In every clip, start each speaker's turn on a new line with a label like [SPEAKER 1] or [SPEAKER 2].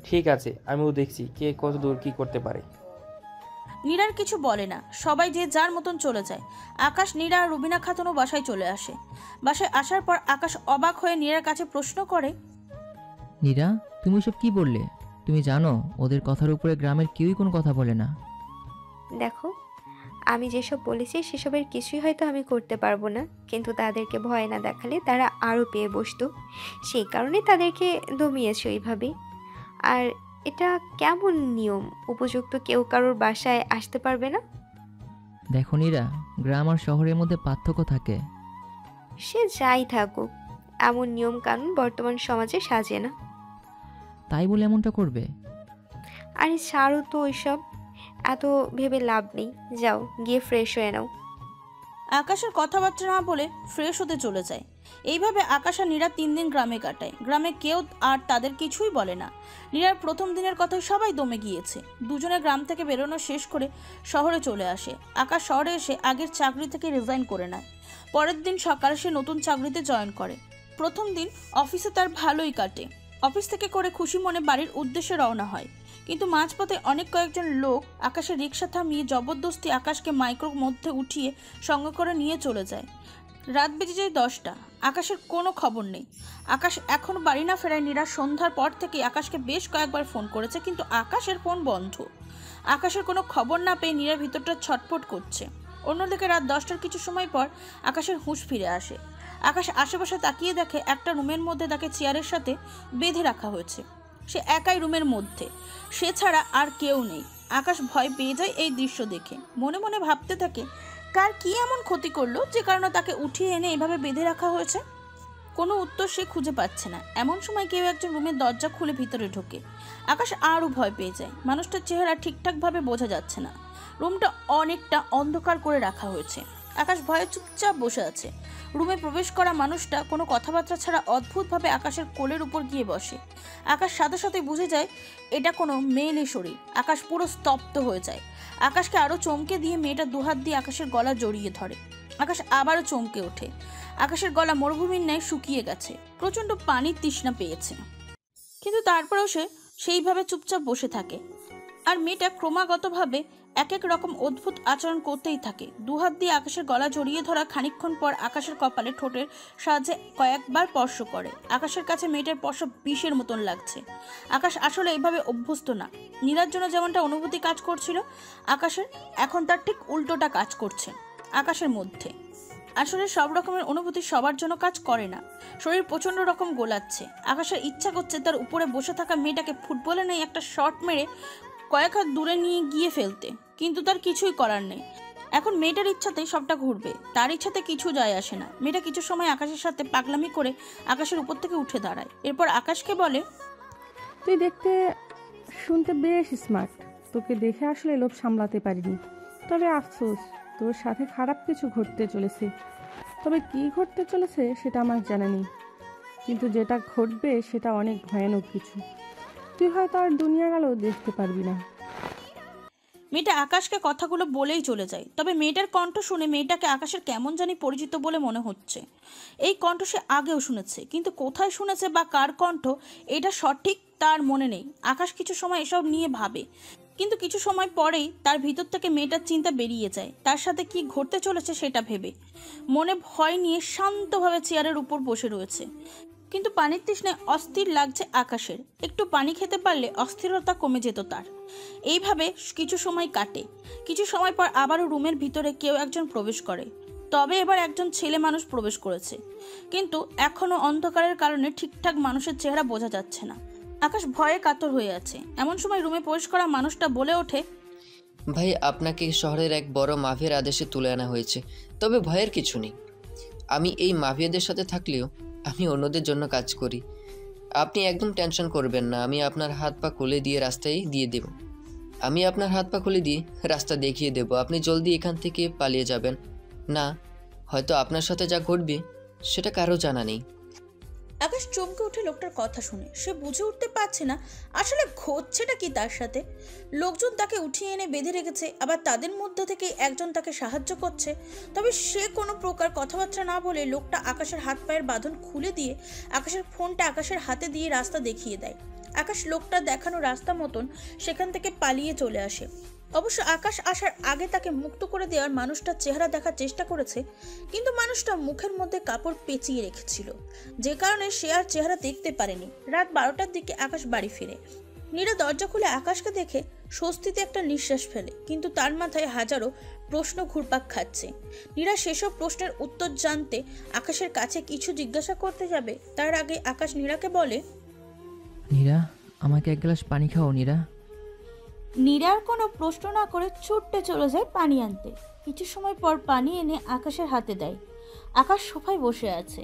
[SPEAKER 1] ঠিক আছে, আমিও দেখছি কে কত দূর কী করতে পারে।
[SPEAKER 2] নীরার কিছু বলে না, সবাই যে যার মতন চলে যায়। আকাশ, নীরা আর রুবিনা খাতুনও বাসায় চলে আসে। বাসায় আসার পর আকাশ অবাক হয়ে নীরার কাছে প্রশ্ন করে,
[SPEAKER 3] নীরা, তুমি সব কি বললে? তুমি জানো ওদের কথার উপরে গ্রামের কেউই কোনো কথা বলে না।
[SPEAKER 4] দেখো, আমি যেসব বলেছি সেসবের কিছুই হয়তো আমি করতে পারবো না, কিন্তু তাদেরকে ভয় না দেখালে তারা আরও পেয়ে বসতো। সেই কারণে তাদেরকে দমিয়েছে ওইভাবে। আর এটা কেমন নিয়ম? উপযুক্ত কেউ কারোর বাসায় আসতে পারবে না?
[SPEAKER 3] দেখো নীরা, গ্রাম আর শহরের মধ্যে পার্থক্য থাকে।
[SPEAKER 4] সে যাই থাকুক, এমন নিয়ম কানুন বর্তমান সমাজে সাজে না।
[SPEAKER 3] তাই বলে এমনটা করবে?
[SPEAKER 4] আরে ছাড়ো তো ওইসব, এত ভেবে লাভ নেই। যাও গিয়ে ফ্রেশ হয়ে নাও।
[SPEAKER 2] আকাশের কথাবার্তা না বলে ফ্রেশ হতে চলে যায়। এইভাবে আকাশ আর নীরা 3 দিন গ্রামে কাটায়। গ্রামে কেউ আর তাদের কিছুই বলে না। নীরার প্রথম দিনের কথায় সবাই দমে গিয়েছে। দুজনে গ্রাম থেকে বেরোনো শেষ করে শহরে চলে আসে। আকাশ শহরে এসে আগের চাকরি থেকে রিজাইন করে নেয়। পরের দিন সকালে সে নতুন চাকরিতে জয়েন করে। প্রথম দিন অফিসে তার ভালোই কাটে। অফিস থেকে করে খুশি মনে বাড়ির উদ্দেশ্যে রওনা হয়, কিন্তু মাঝপথে অনেক কয়েকজন লোক আকাশের রিক্সা থামিয়ে জবরদস্তি আকাশকে মাইক্রোর মধ্যে উঠিয়ে সঙ্গে করে নিয়ে চলে যায়। রাত বেজে যায় 10টা। আকাশের কোনো খবর নেই। আকাশ এখনও বাড়ি না ফেরায়। নীরা সন্ধ্যার পর থেকে আকাশকে বেশ কয়েকবার ফোন করেছে, কিন্তু আকাশের ফোন বন্ধ। আকাশের কোনো খবর না পেয়ে নীরার ভিতরটা ছটফট করছে। অন্যদিকে রাত 10টার কিছু সময় পর আকাশের হুঁশ ফিরে আসে। আকাশ আশেপাশে তাকিয়ে দেখে একটা রুমের মধ্যে তাকে চেয়ারের সাথে বেঁধে রাখা হয়েছে। সে একাই রুমের মধ্যে, সে ছাড়া আর কেউ নেই। আকাশ ভয় পেয়ে যায় এই দৃশ্য দেখে। মনে মনে ভাবতে থাকে, কার কি এমন ক্ষতি করলো যে কারণে তাকে উঠিয়ে এনে এভাবে বেঁধে রাখা হয়েছে। কোনো উত্তর সে খুঁজে পাচ্ছে না। এমন সময় কেউ একজন রুমের দরজা খুলে ভিতরে ঢোকে। আকাশ আরও ভয় পেয়ে যায়। মানুষটার চেহারা ঠিকঠাকভাবে বোঝা যাচ্ছে না। রুমটা অনেকটা অন্ধকার করে রাখা হয়েছে। আকাশ ভয়ে চুপচাপ বসে আছে। রুমে প্রবেশ করা মানুষটা কোনো কথাবার্তা ছাড়া অদ্ভুতভাবে আকাশের কোলের উপর গিয়ে বসে। আকাশ সাথে সাথে বুঝে যায় এটা কোনো মেয়েলি শরীর। আকাশ পুরো স্তব্ধ হয়ে যায়। আকাশকে আরও চমকে দিয়ে মেয়েটা দুহাত দিয়ে আকাশের গলা জড়িয়ে ধরে। আকাশ আবারও চমকে ওঠে। আকাশের গলা মরুভূমির ন্যায় শুকিয়ে গেছে। প্রচণ্ড পানির তৃষ্ণা পেয়েছে, কিন্তু তারপরেও সে সেইভাবে চুপচাপ বসে থাকে। আর মেয়েটা ক্রমাগতভাবে এক এক রকম অদ্ভুত আচরণ করতেই থাকে। দুহাত দিয়ে আকাশের গলা জড়িয়ে ধরা খানিকক্ষণ পর আকাশের কপালে ঠোঁটের সাহায্যে কয়েকবার স্পর্শ করে। আকাশের কাছে মেয়েটার স্পর্শ বিষের মতন লাগছে। আকাশ আসলে এইভাবে অভ্যস্ত না। নীরার জন্য যেমনটা অনুভূতি কাজ করছিল, আকাশের এখন তার ঠিক উল্টোটা কাজ করছে আকাশের মধ্যে। আসলে সব রকমের অনুভূতি সবার জন্য কাজ করে না। শরীর প্রচণ্ড রকম গোলাচ্ছে। আকাশের ইচ্ছা করছে তার উপরে বসে থাকা মেয়েটাকে ফুটবলে নেই একটা শট মেরে কয়েক হাত দূরে নিয়ে গিয়ে ফেলতে, কিন্তু তার কিছুই করার নেই। এখন মেয়েটার ইচ্ছাতেই সবটা ঘুরবে, তার ইচ্ছাতে কিছু যায় আসে না। মেয়েটা কিছু সময় আকাশের সাথে পাগলামি করে আকাশের উপর থেকে উঠে দাঁড়ায়। এরপর আকাশকে বলে,
[SPEAKER 5] তুই দেখতে শুনতে বেশ স্মার্ট, তোকে দেখে আসলে লোভ সামলাতে পারিনি। তবে আফসোস, তোর সাথে খারাপ কিছু ঘটতে চলেছে। তবে কি ঘটতে চলেছে সেটা আমার জানা নেই, কিন্তু যেটা ঘটবে সেটা অনেক ভয়ানক কিছু। তুই হয়তো আর দুনিয়ার আলো দেখতে পারবি না।
[SPEAKER 2] মেয়েটা আকাশকে কথাগুলো বলেই চলে যায়। তবে মেয়েটার কণ্ঠ শুনে মেয়েটাকে আকাশের কেমন জানি পরিচিত বলে মনে হচ্ছে। এই কণ্ঠ সে আগেও শুনেছে, কিন্তু কোথায় শুনেছে বা কার কণ্ঠ এটা সঠিক তার মনে নেই। আকাশ কিছু সময় এসব নিয়ে ভাবে, কিন্তু কিছু সময় পরেই তার ভিতর থেকে মেয়েটার চিন্তা বেরিয়ে যায় তার সাথে কি ঘটতে চলেছে সেটা ভেবে। মনে ভয় নিয়ে শান্তভাবে চেয়ারের উপর বসে রয়েছে, কিন্তু পানির তৃষ্ণায় অস্থির লাগছে আকাশের। একটু পানি খেতে পারলে অস্থিরতা কমে যেত তার। এইভাবে কিছু সময় কাটে। কিছু সময় পর আবারও রুমের ভিতরে কেউ একজন প্রবেশ করে। তবে এবার একজন ছেলে মানুষ প্রবেশ করেছে, কিন্তু এখনো অন্ধকারের কারণে ঠিকঠাক মানুষের চেহারা বোঝা যাচ্ছে না। আকাশ ভয়ে কাতর হয়ে আছে। এমন সময় রুমে প্রবেশ করা মানুষটা বলে ওঠে,
[SPEAKER 6] ভাই, আপনাকে শহরের এক বড় মাফিয়ার আদেশে তুলে আনা হয়েছে। তবে ভয়ের কিছু নেই। আমি এই মাফিয়াদের সাথে থাকলেও আমি অন্যদের জন্য কাজ করি। আপনি একদম টেনশন করবেন না। আমি আপনার হাত পা খুলে দিয়ে রাস্তায় দিয়ে দেব। রাস্তা দেখিয়ে দেব। আপনি জলদি এখান থেকে পালিয়ে যাবেন না, হয়তো আপনার সাথে যা ঘটবে সেটা কারো জানা নেই।
[SPEAKER 2] আকাশ চমকে উঠে লোকটার কথা শুনে। সে বুঝে উঠতে পারছে না আসলে ঘটছেটা কি তার সাথে। লোকজন তাকে উঠিয়ে এনে বেঁধে রেখেছে, আবার তাদের মধ্য থেকে একজন তাকে সাহায্য করছে। তবে সে কোনো প্রকার কথাবার্তা না বলে লোকটা আকাশের হাত পায়ের বাঁধন খুলে দিয়ে আকাশের ফোনটা আকাশের হাতে দিয়ে রাস্তা দেখিয়ে দেয়। আকাশ লোকটা দেখানো রাস্তা মতন সেখান থেকে পালিয়ে চলে আসে। অবশ্য আকাশ আসার আগে তাকে মুক্ত করে দেওয়ার মানুষটার চেহারা দেখার চেষ্টা করেছে, কিন্তু মানুষটা মুখের মধ্যে কাপড় পেঁচিয়ে রেখেছিল, যে কারণে সে আর চেহারা দেখতে পারেনি। রাত 12টার দিকে আকাশ বাড়ি ফিরে। নীরা দরজা খুলে আকাশকে দেখে স্বস্তিতে একটা নিঃশ্বাস ফেলে, কিন্তু তার মাথায় হাজারো প্রশ্ন ঘুরপাক খাচ্ছে। নীরা সেসব প্রশ্নের উত্তর জানতে আকাশের কাছে কিছু জিজ্ঞাসা করতে যাবে, তার আগে আকাশ নীরাকে বলে,
[SPEAKER 3] নীরা, আমাকে এক গ্লাস পানি খাও নীরা।
[SPEAKER 2] নীরার কোনো প্রশ্ন না করে ছুটতে চলে যায় পানি আনতে। কিছু সময় পর পানি এনে আকাশের হাতে দেয়। আকাশ সোফায় বসে আছে।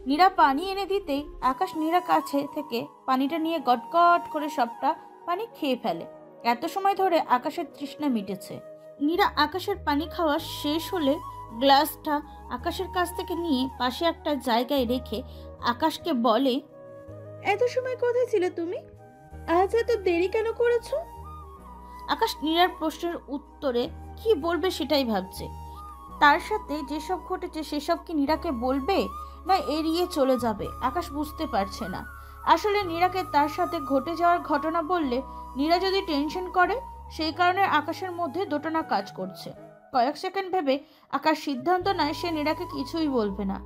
[SPEAKER 2] নীরা পানি এনে দিতেই আকাশ নীরা কাছে থেকে পানিটা নিয়ে গটগট করে সবটা পানি খেয়ে ফেলে। এত সময় ধরে আকাশের তৃষ্ণা মিটেছে। নীরা আকাশের পানি খাওয়া শেষ হলে গ্লাসটা আকাশের কাছ থেকে নিয়ে পাশে একটা জায়গায় রেখে আকাশকে বলে, এত সময় কোথায় ছিলে তুমি? আজ এত দেরি কেন করেছো? আকাশ নীরার প্রশ্নের উত্তরে কি বলবে সেটাই ভাবছে। তার সাথে যেসব ঘটেছে সেসব কি নীরাকে বলবে না এড়িয়ে চলে যাবে, আকাশ বুঝতে পারছে না। আসলে নীরাকে তার সাথে ঘটে যাওয়ার ঘটনা বললে নীরা যদি টেনশন করে, সেই কারণে আকাশের মধ্যে দোটানা কাজ করছে। কয়েক সেকেন্ড ভেবে আকাশ সিদ্ধান্ত নেয় সে নীরাকে কিছুই বলবে না।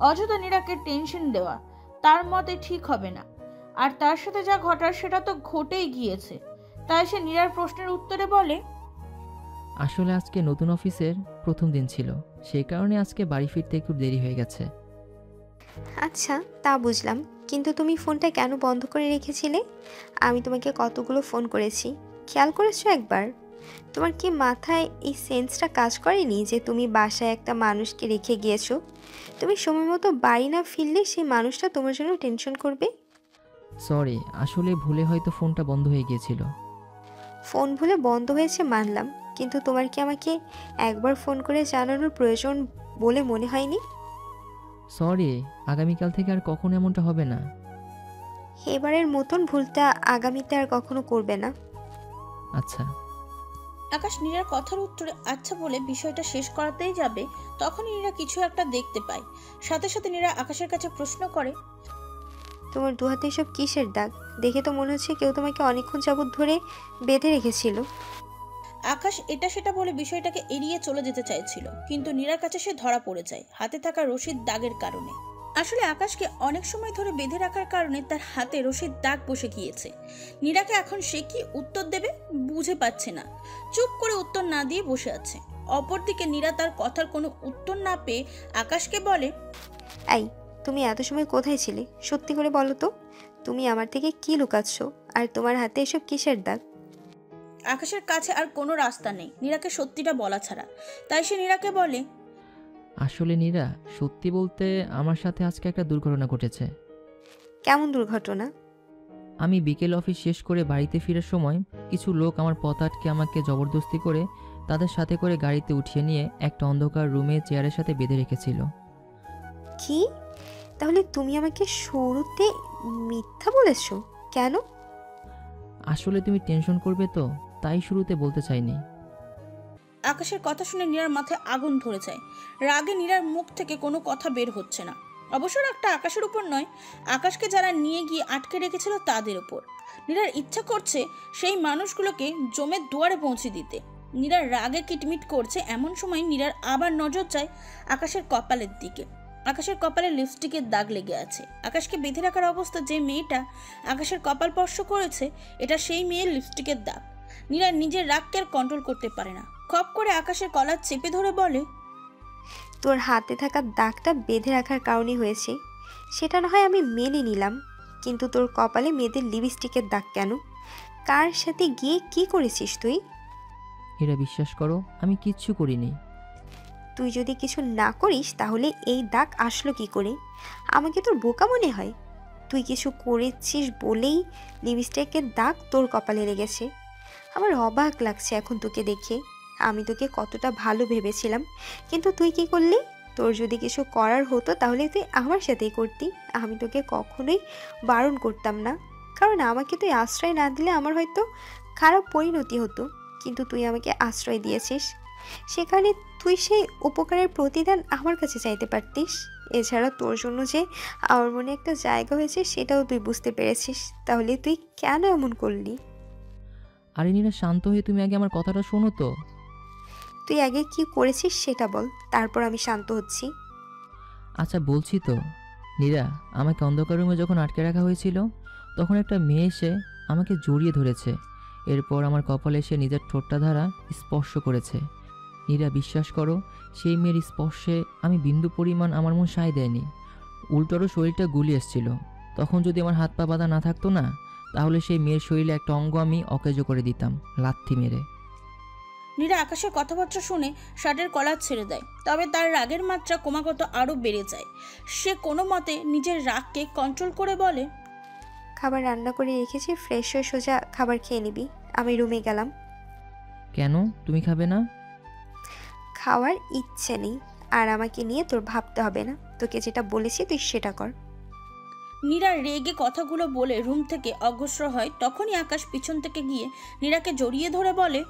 [SPEAKER 2] অযথা নীরাকে টেনশন দেওয়া তার মতে ঠিক হবে না, আর তার সাথে যা ঘটার সেটা তো ঘটেই গিয়েছে। তাই সে নীরার প্রশ্নের উত্তরে বলে,
[SPEAKER 3] আসলে আজকে নতুন অফিসের প্রথম দিন ছিল, সেই কারণে আজকে বাড়ি ফিরতে একটু দেরি হয়ে গেছে।
[SPEAKER 4] আচ্ছা, তা বুঝলাম, কিন্তু তুমি ফোনটা কেন বন্ধ করে রেখেছিলে? আমি তোমাকে কতগুলো ফোন করেছি, খেয়াল করেছো একবার? তোমার কি মাথায় এই সেন্সটা কাজ করেনি যে তুমি বাসায় একটা মানুষকে রেখে গিয়েছো? তুমি সময় মতো বাড়ি না ফিরলে সেই মানুষটা তোমার জন্য টেনশন করবে।
[SPEAKER 3] সরি, আসলে ভুলে হয়তো ফোনটা বন্ধ হয়ে গিয়েছিল।
[SPEAKER 4] ফোন ভুলে বন্ধ হয়েছে মানলাম, কিন্তু তোমার কি আমাকে একবার ফোন করে জানানোর প্রয়োজন বলে মনে হয়নি?
[SPEAKER 3] সরি, আগামীকাল থেকে আর কখনো এমনটা হবে না।
[SPEAKER 4] এবারের মতন ভুলটা আগামীতে আর কখনো করবে না।
[SPEAKER 3] আচ্ছা।
[SPEAKER 2] আকাশ নীরার কথার উত্তরে আচ্ছা বলে বিষয়টা শেষ করাতেই যাবে, তখনই নীরা কিছু একটা দেখতে পায়। সাথে সাথে নীরা আকাশের কাছে প্রশ্ন করে,
[SPEAKER 4] তোমার দু হাতে এসব কিসের দাগ? দেখে তো মনে হচ্ছে কেউ তোমাকে অনেকক্ষণ যাবৎ ধরে বেঁধে রেখেছিল।
[SPEAKER 2] আকাশ এটা সেটা বলে বিষয়টাকে এড়িয়ে চলে যেতে চাইছিল, কিন্তু নীরার কাছে সে ধরা পড়ে যায় হাতে থাকা রশির দাগের কারণে। আসলে আকাশকে অনেক সময় ধরে বেঁধে রাখার কারণে তার হাতে রশির দাগ বসে গিয়েছে। নীরাকে এখন সে কি উত্তর দেবে বুঝে পাচ্ছে না, চুপ করে উত্তর না দিয়ে বসে আছে। অপরদিকে নীরা তার কথার কোনো উত্তর না পেয়ে আকাশকে বলে,
[SPEAKER 4] এই, তুমি এত সময় কোথায় ছিলে? সত্যি করে বলো তো, তুমি আমার থেকে কি লুকাচ্ছ? আর তোমার হাতে এসব কিসের দাগ?
[SPEAKER 2] আকাশের কাছে আর কোনো রাস্তা নেই নীরাকে সত্যিটা বলা ছাড়া, তাই সে নীরাকে বলে,
[SPEAKER 3] আসলে নীরা, সত্যি বলতে আমার সাথে আজকে একটা দুর্ঘটনা ঘটেছে।
[SPEAKER 4] কেমন দুর্ঘটনা?
[SPEAKER 3] আমি বিকেল অফিস শেষ করে বাড়িতে ফেরার সময় কিছু লোক আমার পথ আটকে আমাকে জবরদস্তি করে তাদের সাথে করে গাড়িতে উঠিয়ে নিয়ে একটা অন্ধকার রুমে চেয়ারের সাথে বেঁধে রেখেছিল।
[SPEAKER 4] কি? তাহলে তুমি আমাকে শুরুতে মিথ্যা বলেছো কেন?
[SPEAKER 3] আসলে তুমি টেনশন করবে তো, তাই শুরুতে বলতে চাইনি।
[SPEAKER 2] আকাশের কথা শুনে নীরার মাথায় আগুন ধরে যায়। রাগে নীরার মুখ থেকে কোনো কথা বের হচ্ছে না। অবশ্য রাগটা আকাশের উপর নয়, আকাশকে যারা নিয়ে গিয়ে আটকে রেখেছিল তাদের উপর। নীরার ইচ্ছা করছে সেই মানুষগুলোকে জমের দুয়ারে পৌঁছে দিতে। নীরার রাগে কিটমিট করছে, এমন সময় নীরার আবার নজর যায় আকাশের কপালের দিকে। আকাশের কপালে লিপস্টিকের দাগ লেগে আছে। আকাশকে বেঁধে রাখার অবস্থা যে মেয়েটা আকাশের কপাল স্পর্শ করেছে, এটা সেই মেয়ের লিপস্টিকের দাগ। নীরা নিজের রাগকে আর কন্ট্রোল করতে পারে না, খপ করে আকাশের কলার চেপে ধরে বলে,
[SPEAKER 4] তোর হাতে থাকা দাগটা বেঁধে রাখার কারণে হয়েছে, সেটা না হয় আমি মেনে নিলাম, কিন্তু তোর কপালে মেয়েদের লিপস্টিকের দাগ কেন? কার সাথে গিয়ে কি করেছিস তুই?
[SPEAKER 3] এরা বিশ্বাস করো, আমি কিচ্ছু করিনি।
[SPEAKER 4] তুই যদি কিছু না করিস তাহলে এই দাগ আসলো কি করে? আমাকে তোর বোকা মনে হয়? তুই কিছু করেছিস বলেই লিপস্টিকের দাগ তোর কপালে লেগেছে। আমার অবাক লাগছে এখন তোকে দেখে। আমি তোকে কতটা ভালো ভেবেছিলাম, কিন্তু তুই কি করলি? তোর যদি কিছু করার হতো তাহলে তুই আমার সাথেই করতি। আমি তোকে কখনোই বারণ করতাম না, কারণ আমাকে তুই আশ্রয় না দিলে আমার হয়তো খারাপ পরিণতি হতো, কিন্তু তুই আমাকে আশ্রয় দিয়েছিস। সেখানে তুই সেই উপকারের প্রতিদান আমার কাছে চাইতে পারতিস। এছাড়া তোর জন্য যে আমার মনে একটা জায়গা হয়েছে সেটাও তুই বুঝতে পেরেছিস, তাহলে তুই কেন এমন করলি?
[SPEAKER 3] আরে নীরা, শান্ত হয়ে তুমি আগে আমার কথাটা শোনো তো।
[SPEAKER 4] তুই আগে কি করেছিস সেটা বল, তারপর আমি শান্ত হচ্ছি।
[SPEAKER 3] আচ্ছা বলছি তো। নীরা, আমাকে অন্ধকার রুমে যখন আটকে রাখা হয়েছিল তখন একটা মেয়ে এসে আমাকে জড়িয়ে ধরেছে। এরপর আমার কপালে সে নিজের ঠোঁটটা দ্বারা স্পর্শ করেছে। নীরা, বিশ্বাস করো, সেই মেয়ের স্পর্শে আমি বিন্দু পরিমাণ আমার মন সায় দেয়নি, উল্টোরও শরীরটা গুলিয়ে এসেছিল। তখন যদি আমার হাত পা বাঁধা না থাকতো না, তাহলে সেই মেয়ের শরীরে একটা অঙ্গ আমি অকেজো করে দিতাম লাথি মেরে।
[SPEAKER 2] নীরা আকাশের কথাবার্তা শুনে শার্টের কলার ছেড়ে দেয়, তবে তার রাগের মাত্রা ক্রমাগত আরও বেড়ে যায়। সে কোনো মতে নিজের রাগকে কন্ট্রোল করে বলে,
[SPEAKER 4] খাবার রান্না করে রেখেছি, ফ্রেশ হয়ে সোজা খাবার খেয়ে নিবি। আমি রুমে গেলাম।
[SPEAKER 3] কেন, তুমি খাবে না?
[SPEAKER 4] খাওয়ার ইচ্ছে নেই, আর আমাকে নিয়ে তোর ভাবতে হবে না। তোকে যেটা বলেছি তুই সেটা কর।
[SPEAKER 2] নীরা রেগে কথাগুলো বলে রুম থেকে অগ্রসর হয়। তখনই আকাশ পিছন থেকে গিয়ে নীরাকে জড়িয়ে ধরে বলে,